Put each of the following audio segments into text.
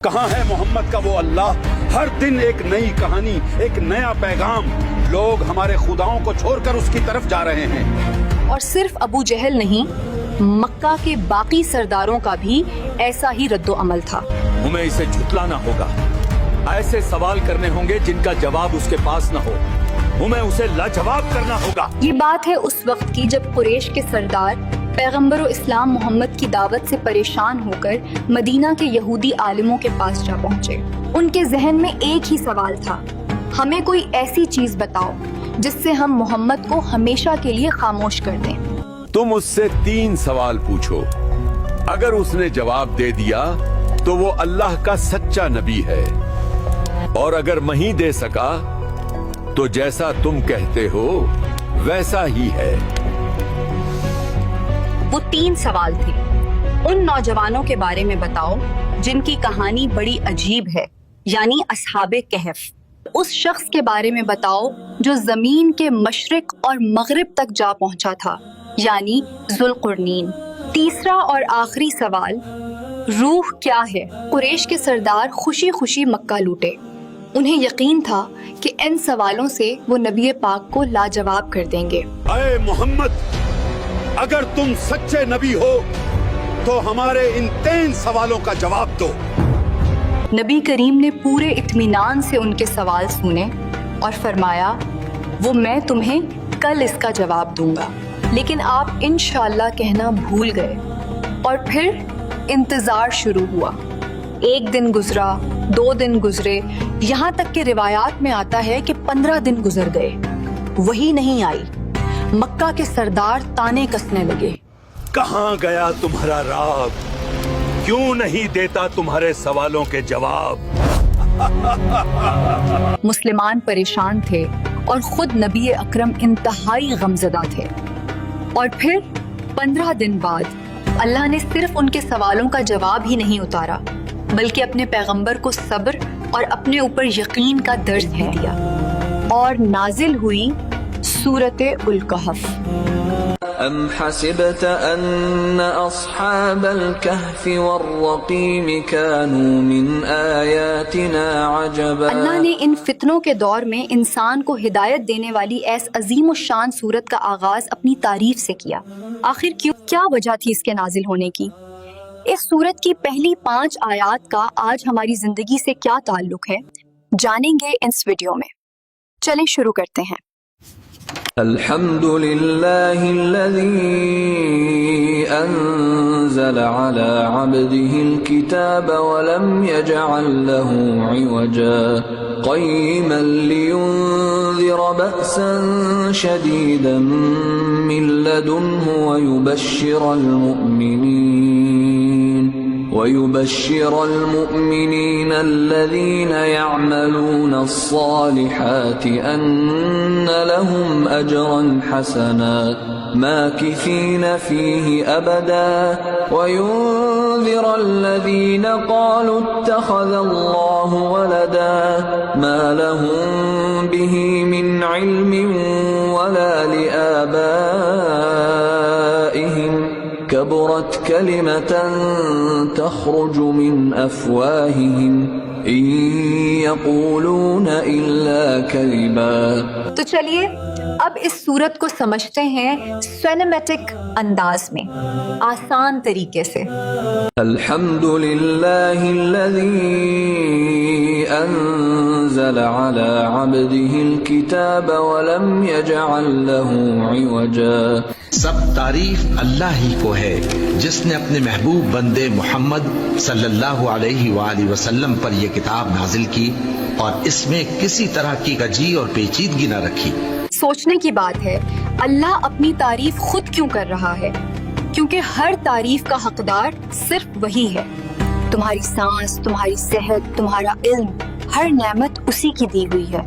کہاں ہے محمد کا وہ اللہ؟ ہر دن ایک نئی کہانی، ایک نیا پیغام۔ لوگ ہمارے خداؤں کو چھوڑ کر اس کی طرف جا رہے ہیں۔ اور صرف ابو جہل نہیں، مکہ کے باقی سرداروں کا بھی ایسا ہی رد و عمل تھا۔ ہمیں اسے جھٹلانا ہوگا، ایسے سوال کرنے ہوں گے جن کا جواب اس کے پاس نہ ہو، ہمیں اسے لاجواب کرنا ہوگا۔ یہ بات ہے اس وقت کی جب قریش کے سردار پیغمبر و اسلام محمد کی دعوت سے پریشان ہو کر مدینہ کے یہودی عالموں کے پاس جا پہنچے۔ ان کے ذہن میں ایک ہی سوال تھا، ہمیں کوئی ایسی چیز بتاؤ جس سے ہم محمد کو ہمیشہ کے لیے خاموش کر دیں۔ تم اس سے 3 سوال پوچھو، اگر اس نے جواب دے دیا تو وہ اللہ کا سچا نبی ہے، اور اگر نہیں دے سکا تو جیسا تم کہتے ہو ویسا ہی ہے۔ وہ 3 سوال تھے۔ ان نوجوانوں کے بارے میں بتاؤ جن کی کہانی بڑی عجیب ہے، یعنی اصحاب کہف۔ اس شخص کے بارے میں بتاؤ جو زمین کے مشرق اور مغرب تک جا پہنچا تھا، یعنی ذوالقرنین۔ تیسرا اور آخری سوال، روح کیا ہے؟ قریش کے سردار خوشی خوشی مکہ لوٹے۔ انہیں یقین تھا کہ ان سوالوں سے وہ نبی پاک کو لاجواب کر دیں گے۔ اے محمد، اگر تم سچے نبی ہو تو ہمارے ان 3 سوالوں کا جواب دو۔ نبی کریم نے پورے اطمینان سے ان کے سوال سنے اور فرمایا، وہ میں تمہیں کل اس کا جواب دوں گا، لیکن آپ انشاءاللہ کہنا بھول گئے۔ اور پھر انتظار شروع ہوا۔ 1 دن گزرا، 2 دن گزرے، یہاں تک کہ روایات میں آتا ہے کہ 15 دن گزر گئے، وہی نہیں آئی۔ مکہ کے سردار تانے کسنے لگے، کہاں گیا تمہارا رب؟ کیوں نہیں دیتا تمہارے سوالوں کے جواب؟ مسلمان پریشان تھے اور خود نبی اکرم انتہائی غمزدہ تھے۔ اور پھر 15 دن بعد اللہ نے صرف ان کے سوالوں کا جواب ہی نہیں اتارا، بلکہ اپنے پیغمبر کو صبر اور اپنے اوپر یقین کا درس بھی دیا، اور نازل ہوئی سورۃ الکہف۔ ام حسبت ان اصحاب الكهف والرقیم كانوا من آیاتنا عجبا۔ اللہ نے ان فتنوں کے دور میں انسان کو ہدایت دینے والی ایس عظیم الشان سورت کا آغاز اپنی تعریف سے کیا۔ آخر کیا وجہ تھی اس کے نازل ہونے کی؟ اس سورت کی پہلی 5 آیات کا آج ہماری زندگی سے کیا تعلق ہے، جانیں گے اس ویڈیو میں۔ چلیں شروع کرتے ہیں۔ الحمد للہ الذی انزل على عبده الكتاب ولم يجعل له عوجا قیما لینذر بأسا شدیدا من لدنه ويبشر المؤمنين الذين يعملون الصالحات أن لهم أجرا حسنا ماكثين فيه أبدا وينذر الذين قالوا اتخذ الله ولدا ما لهم به من علم ولا لآبائهم كبرت كلمة تخرج من أفواههم إن يقولون إلا كذبا۔ تو چلیے اب اس سورت کو سمجھتے ہیں سینیمیٹک انداز میں، آسان طریقے سے۔ الحمد للہ الذی انزل على عبده الكتاب ولم يجعل له عوجا۔ سب تعریف اللہ ہی کو ہے جس نے اپنے محبوب بندے محمد صلی اللہ علیہ وآلہ وسلم پر یہ کتاب نازل کی اور اس میں کسی طرح کی کجی اور پیچیدگی نہ رکھی۔ سوچنے کی بات ہے، اللہ اپنی تعریف خود کیوں کر رہا ہے؟ کیونکہ ہر تعریف کا حقدار صرف وہی ہے۔ تمہاری سانس، تمہاری صحت، تمہارا علم، ہر نعمت اسی کی دی ہوئی ہے،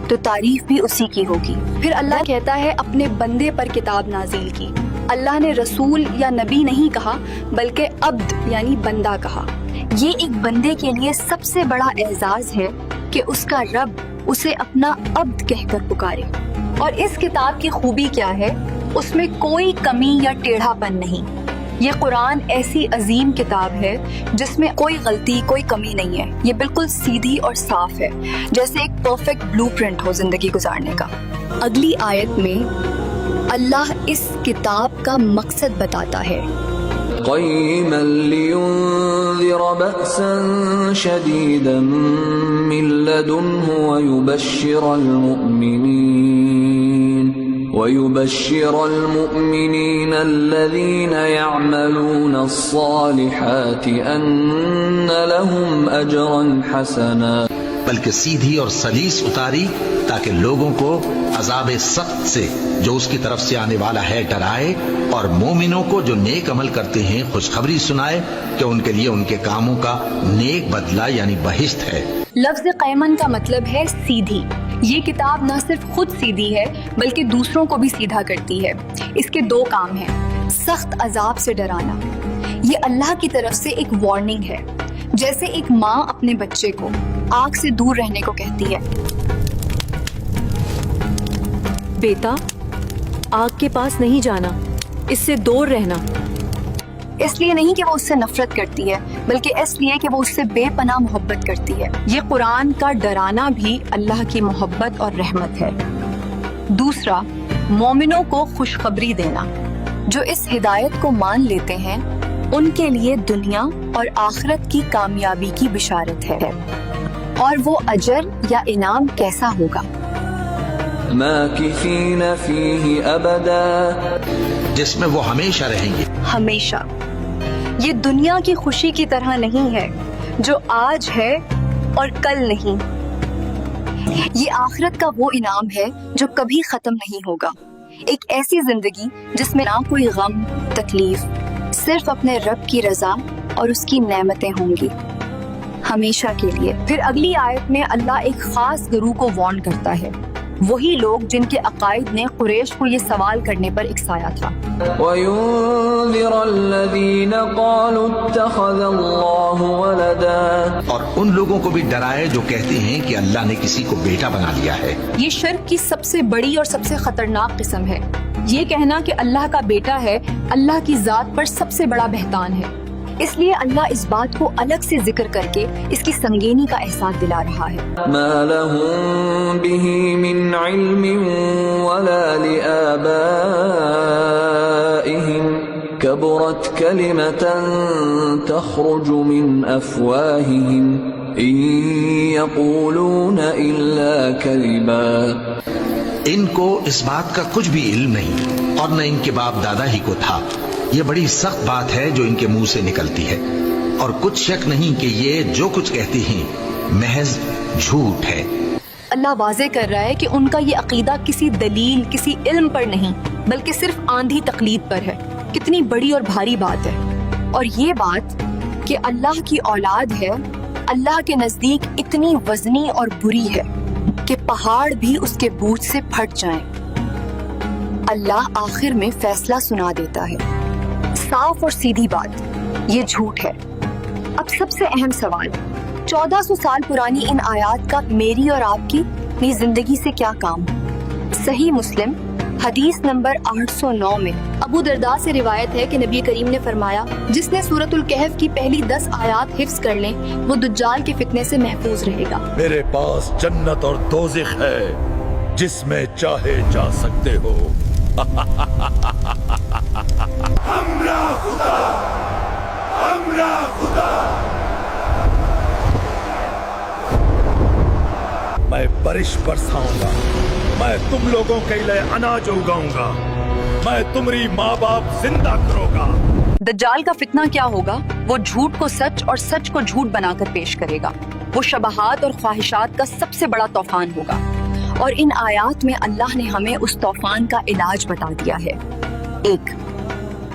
تو تعریف بھی اسی کی ہوگی۔ پھر اللہ کہتا ہے اپنے بندے پر کتاب نازل کی۔ اللہ نے رسول یا نبی نہیں کہا، بلکہ عبد یعنی بندہ کہا۔ یہ ایک بندے کے لیے سب سے بڑا اعزاز ہے کہ اس کا رب اسے اپنا عبد کہہ کر پکارے۔ اور اس کتاب کی خوبی کیا ہے؟ اس میں کوئی کمی یا ٹیڑھا پن نہیں، یہ قرآن ایسی عظیم کتاب ہے جس میں کوئی غلطی کوئی کمی نہیں ہے. یہ بالکل سیدھی اور صاف ہے، جیسے ایک پرفیکٹ بلو پرنٹ ہو زندگی گزارنے کا. اگلی آیت میں اللہ اس کتاب کا مقصد بتاتا ہے. قيما لينذر بأسا شديدا من لدنه ويبشر المؤمنين الذين يعملون الصالحات أن لهم أجرا حسنا. بلکہ سیدھی اور سلیس اتاری تاکہ لوگوں کو عذاب سخت سے جو اس کی طرف سے آنے والا ہے ڈرائے، اور مومنوں کو جو نیک عمل کرتے ہیں خوشخبری سنائے کہ ان کے لیے ان کے کاموں کا نیک بدلہ یعنی بہشت ہے. لفظ قیمن کا مطلب ہے سیدھی. یہ کتاب نہ صرف خود سیدھی ہے بلکہ دوسروں کو بھی سیدھا کرتی ہے. اس کے دو کام ہیں. سخت عذاب سے ڈرانا، یہ اللہ کی طرف سے ایک وارننگ ہے، جیسے ایک ماں اپنے بچے کو آگ سے دور رہنے کو کہتی ہے. بیٹا، آگ کے پاس نہیں جانا، اس سے دور رہنا. اس لیے نہیں کہ وہ اس سے نفرت کرتی ہے، بلکہ اس لیے کہ وہ اس سے بے پناہ محبت کرتی ہے. یہ قرآن کا ڈرانا بھی اللہ کی محبت اور رحمت ہے. دوسرا، مومنوں کو خوشخبری دینا. جو اس ہدایت کو مان لیتے ہیں ان کے لیے دنیا اور آخرت کی کامیابی کی بشارت ہے. اور وہ اجر یا انعام کیسا ہوگا؟ ماکثین فیہ ابدا، جس میں وہ ہمیشہ رہیں گے. ہمیشہ. یہ دنیا کی خوشی کی طرح نہیں ہے جو آج ہے اور کل نہیں. یہ آخرت کا وہ انعام ہے جو کبھی ختم نہیں ہوگا. ایک ایسی زندگی جس میں نہ کوئی غم تکلیف، صرف اپنے رب کی رضا اور اس کی نعمتیں ہوں گی ہمیشہ کے لیے. پھر اگلی آیت میں اللہ ایک خاص گروہ کو وارن کرتا ہے، وہی لوگ جن کے عقائد نے قریش کو یہ سوال کرنے پر اکسایا تھا. وَيُنذِرَ الَّذِينَ قَالُوا اتَّخَذَ اللَّهُ وَلَدًا، اور ان لوگوں کو بھی ڈرائے جو کہتے ہیں کہ اللہ نے کسی کو بیٹا بنا لیا ہے. یہ شرک کی سب سے بڑی اور سب سے خطرناک قسم ہے. یہ کہنا کہ اللہ کا بیٹا ہے اللہ کی ذات پر سب سے بڑا بہتان ہے. اس لیے اللہ اس بات کو الگ سے ذکر کر کے اس کی سنگینی کا احساس دلا رہا ہے. ما لهم به من علم ولا لآبائهم كبرت كلمة تخرج من أفواههم إن يقولون إلا كذبا. ان کو اس بات کا کچھ بھی علم نہیں اور نہ ان کے باپ دادا ہی کو تھا. یہ بڑی سخت بات ہے جو ان کے منہ سے نکلتی ہے، اور کچھ شک نہیں کہ یہ جو کچھ کہتے ہیں محض جھوٹ ہے. اللہ واضح کر رہا ہے کہ ان کا یہ عقیدہ کسی دلیل کسی علم پر نہیں بلکہ صرف آندھی تقلید پر ہے. کتنی بڑی اور بھاری بات ہے. اور یہ بات کہ اللہ کی اولاد ہے اللہ کے نزدیک اتنی وزنی اور بری ہے کہ پہاڑ بھی اس کے بوجھ سے پھٹ جائیں. اللہ آخر میں فیصلہ سنا دیتا ہے. صاف اور سیدھی بات، یہ جھوٹ ہے. اب سب سے اہم سوال، 1400 سال پرانی ان آیات کا میری اور آپ کی نئی زندگی سے کیا کام؟ صحیح مسلم حدیث نمبر 809 میں ابو درداء سے روایت ہے کہ نبی کریم نے فرمایا، جس نے سورۃ الکہف کی پہلی 10 آیات حفظ کر لیں وہ دجال کے فتنے سے محفوظ رہے گا. میرے پاس جنت اور دوزخ ہے، جس میں چاہے جا سکتے ہو. میں بارش برساؤں گا، میں تم لوگوں کے لیے اناج اگاؤں گا، میں تمہاری ماں باپ زندہ کروں گا. دجال کا فتنہ کیا ہوگا؟ وہ جھوٹ کو سچ اور سچ کو جھوٹ بنا کر پیش کرے گا. وہ شبہات اور خواہشات کا سب سے بڑا طوفان ہوگا، اور ان آیات میں اللہ نے ہمیں اس طوفان کا علاج بتا دیا ہے. 1.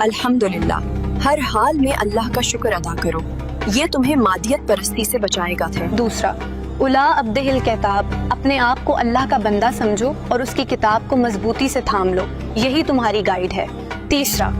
الحمدللہ، ہر حال میں اللہ کا شکر ادا کرو، یہ تمہیں مادیت پرستی سے بچائے گا. 2. الا عبدہ الکتاب، اپنے آپ کو اللہ کا بندہ سمجھو اور اس کی کتاب کو مضبوطی سے تھام لو، یہی تمہاری گائیڈ ہے. 3.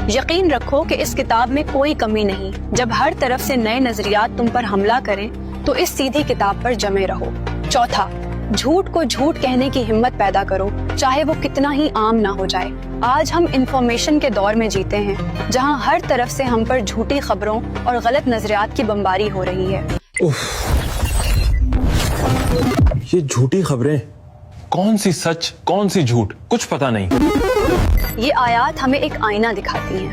یقین رکھو کہ اس کتاب میں کوئی کمی نہیں. جب ہر طرف سے نئے نظریات تم پر حملہ کریں تو اس سیدھی کتاب پر جمے رہو. 4. جھوٹ کو جھوٹ کہنے کی ہمت پیدا کرو، چاہے وہ کتنا ہی عام نہ ہو جائے. آج ہم انفارمیشن کے دور میں جیتے ہیں جہاں ہر طرف سے ہم پر جھوٹی خبروں اور غلط نظریات کی بمباری ہو رہی ہے۔ یہ جھوٹی خبریں، کون سی سچ کون سی جھوٹ کچھ پتا نہیں۔ یہ آیات ہمیں ایک آئینہ دکھاتی ہیں۔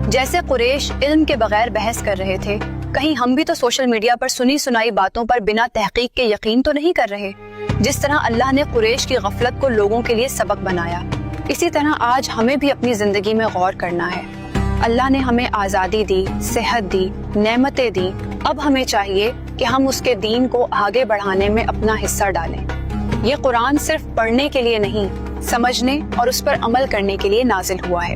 جیسے قریش علم کے بغیر بحث کر رہے تھے، کہیں ہم بھی تو سوشل میڈیا پر سنی سنائی باتوں پر بنا تحقیق کے یقین تو نہیں کر رہے۔ جس طرح اللہ نے قریش کی غفلت کو لوگوں کے لیے سبق بنایا، اسی طرح آج ہمیں بھی اپنی زندگی میں غور کرنا ہے۔ اللہ نے ہمیں آزادی دی، صحت دی، نعمتیں دی، اب ہمیں چاہیے کہ ہم اس کے دین کو آگے بڑھانے میں اپنا حصہ ڈالیں۔ یہ قرآن صرف پڑھنے کے لیے نہیں، سمجھنے اور اس پر عمل کرنے کے لیے نازل ہوا ہے۔